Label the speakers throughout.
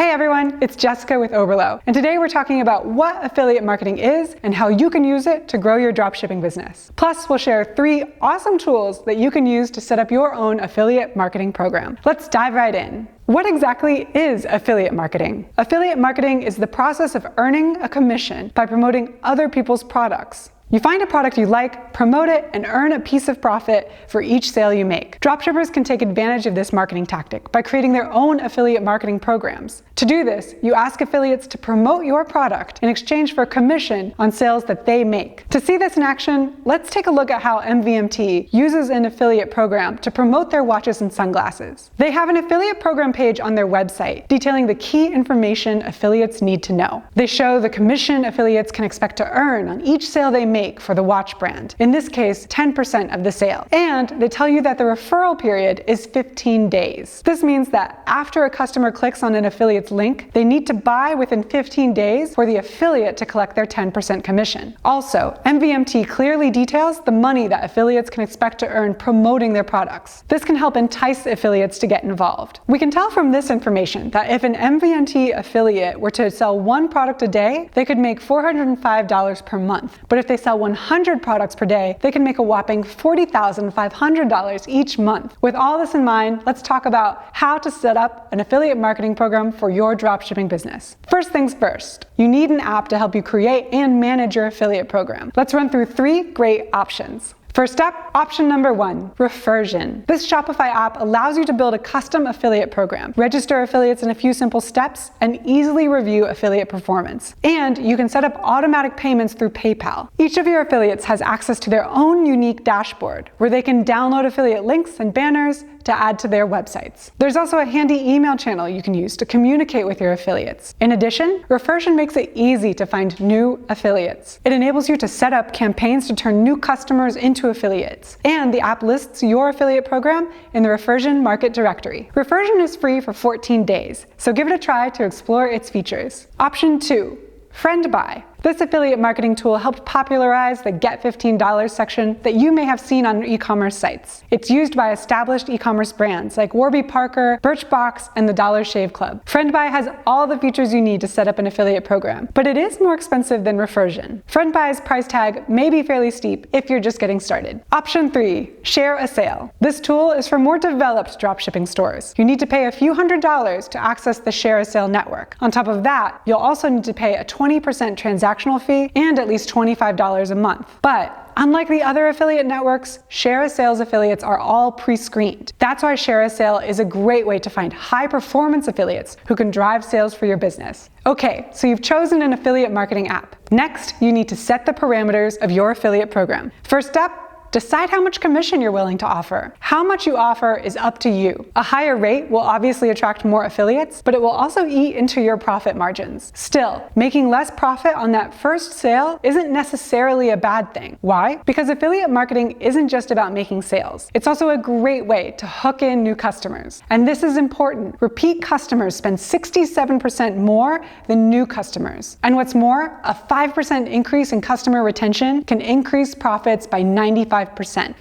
Speaker 1: Hey everyone, it's Jessica with Oberlo, and today we're talking about what affiliate marketing is and how you can use it to grow your dropshipping business. Plus, we'll share 3 awesome tools that you can use to set up your own affiliate marketing program. Let's dive right in. What exactly is affiliate marketing? Affiliate marketing is the process of earning a commission by promoting other people's products. You find a product you like, promote it, and earn a piece of profit for each sale you make. Dropshippers can take advantage of this marketing tactic by creating their own affiliate marketing programs. To do this, you ask affiliates to promote your product in exchange for a commission on sales that they make. To see this in action, let's take a look at how MVMT uses an affiliate program to promote their watches and sunglasses. They have an affiliate program page on their website detailing the key information affiliates need to know. They show the commission affiliates can expect to earn on each sale they make for the watch brand, in this case 10% of the sale, and they tell you that the referral period is 15 days. This means that after a customer clicks on an affiliate's link, they need to buy within 15 days for the affiliate to collect their 10% commission. Also, MVMT clearly details the money that affiliates can expect to earn promoting their products. This can help entice affiliates to get involved. We can tell from this information that if an MVMT affiliate were to sell 1 product a day, they could make $405 per month. But if they sell 100 products per day, they can make a whopping $40,500 each month. With all this in mind, let's talk about how to set up an affiliate marketing program for your dropshipping business. First things first, you need an app to help you create and manage your affiliate program. Let's run through 3 great options. First up, option number 1, Refersion. This Shopify app allows you to build a custom affiliate program, register affiliates in a few simple steps, and easily review affiliate performance. And you can set up automatic payments through PayPal. Each of your affiliates has access to their own unique dashboard, where they can download affiliate links and banners to add to their websites. There's also a handy email channel you can use to communicate with your affiliates. In addition, Refersion makes it easy to find new affiliates. It enables you to set up campaigns to turn new customers into affiliates. And the app lists your affiliate program in the Refersion market directory. Refersion is free for 14 days, so give it a try to explore its features. Option 2, Friend Buy. This affiliate marketing tool helped popularize the Get $15 section that you may have seen on e-commerce sites. It's used by established e-commerce brands like Warby Parker, Birchbox, and the Dollar Shave Club. Friend Buy has all the features you need to set up an affiliate program, but it is more expensive than Refersion. Friend Buy's price tag may be fairly steep if you're just getting started. Option 3, Share a Sale. This tool is for more developed dropshipping stores. You need to pay a few $100s to access the Share a Sale network. On top of that, you'll also need to pay a 20% transactional fee and at least $25 a month. But unlike the other affiliate networks, Share a Sale's affiliates are all pre-screened. That's why Share a Sale is a great way to find high-performance affiliates who can drive sales for your business. Okay, so you've chosen an affiliate marketing app. Next, you need to set the parameters of your affiliate program. First up, decide how much commission you're willing to offer. How much you offer is up to you. A higher rate will obviously attract more affiliates, but it will also eat into your profit margins. Still, making less profit on that first sale isn't necessarily a bad thing. Why? Because affiliate marketing isn't just about making sales. It's also a great way to hook in new customers. And this is important. Repeat customers spend 67% more than new customers. And what's more, a 5% increase in customer retention can increase profits by 95%.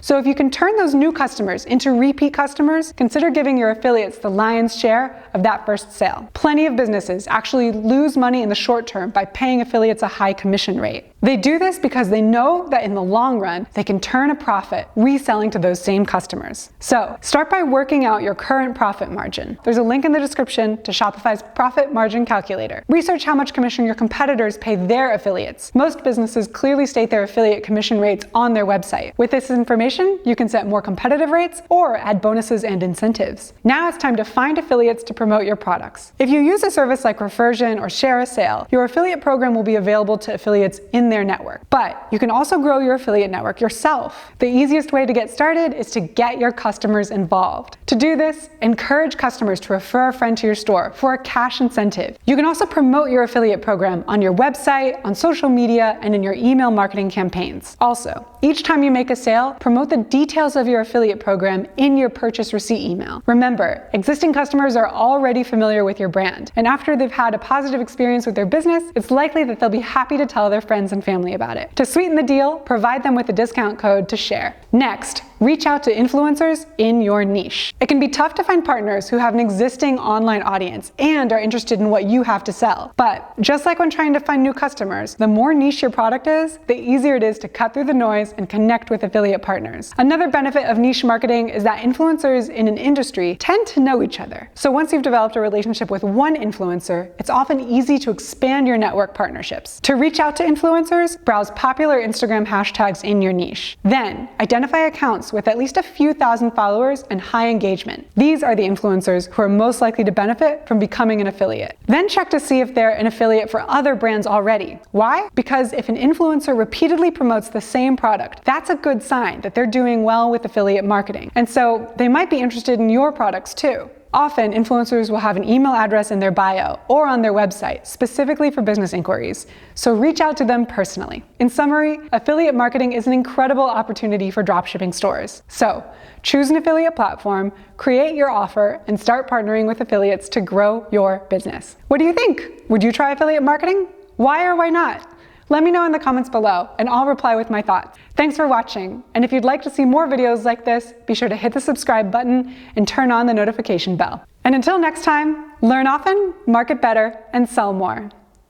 Speaker 1: So if you can turn those new customers into repeat customers, consider giving your affiliates the lion's share of that first sale. Plenty of businesses actually lose money in the short term by paying affiliates a high commission rate. They do this because they know that in the long run, they can turn a profit reselling to those same customers. So start by working out your current profit margin. There's a link in the description to Shopify's profit margin calculator. Research how much commission your competitors pay their affiliates. Most businesses clearly state their affiliate commission rates on their website. With this information, you can set more competitive rates or add bonuses and incentives. Now it's time to find affiliates to promote your products. If you use a service like Refersion or Share a Sale, your affiliate program will be available to affiliates in their network. But you can also grow your affiliate network yourself. The easiest way to get started is to get your customers involved. To do this, encourage customers to refer a friend to your store for a cash incentive. You can also promote your affiliate program on your website, on social media, and in your email marketing campaigns. Also, each time you make a sale, promote the details of your affiliate program in your purchase receipt email. Remember, existing customers are already familiar with your brand, and after they've had a positive experience with their business, it's likely that they'll be happy to tell their friends and family about it. To sweeten the deal, provide them with a discount code to share. Next, Reach out to influencers in your niche. It can be tough to find partners who have an existing online audience and are interested in what you have to sell. But just like when trying to find new customers, the more niche your product is, the easier it is to cut through the noise and connect with affiliate partners. Another benefit of niche marketing is that influencers in an industry tend to know each other. So once you've developed a relationship with one influencer, it's often easy to expand your network partnerships. To reach out to influencers, browse popular Instagram hashtags in your niche. Then, identify accounts with at least a few thousand followers and high engagement. These are the influencers who are most likely to benefit from becoming an affiliate. Then check to see if they're an affiliate for other brands already. Why? Because if an influencer repeatedly promotes the same product, that's a good sign that they're doing well with affiliate marketing. And so they might be interested in your products too. Often, influencers will have an email address in their bio or on their website specifically for business inquiries, so reach out to them personally. In summary, affiliate marketing is an incredible opportunity for dropshipping stores. So, choose an affiliate platform, create your offer, and start partnering with affiliates to grow your business. What do you think? Would you try affiliate marketing? Why or why not? Let me know in the comments below, and I'll reply with my thoughts. Thanks for watching, and if you'd like to see more videos like this, be sure to hit the subscribe button and turn on the notification bell. And until next time, learn often, market better, and sell more.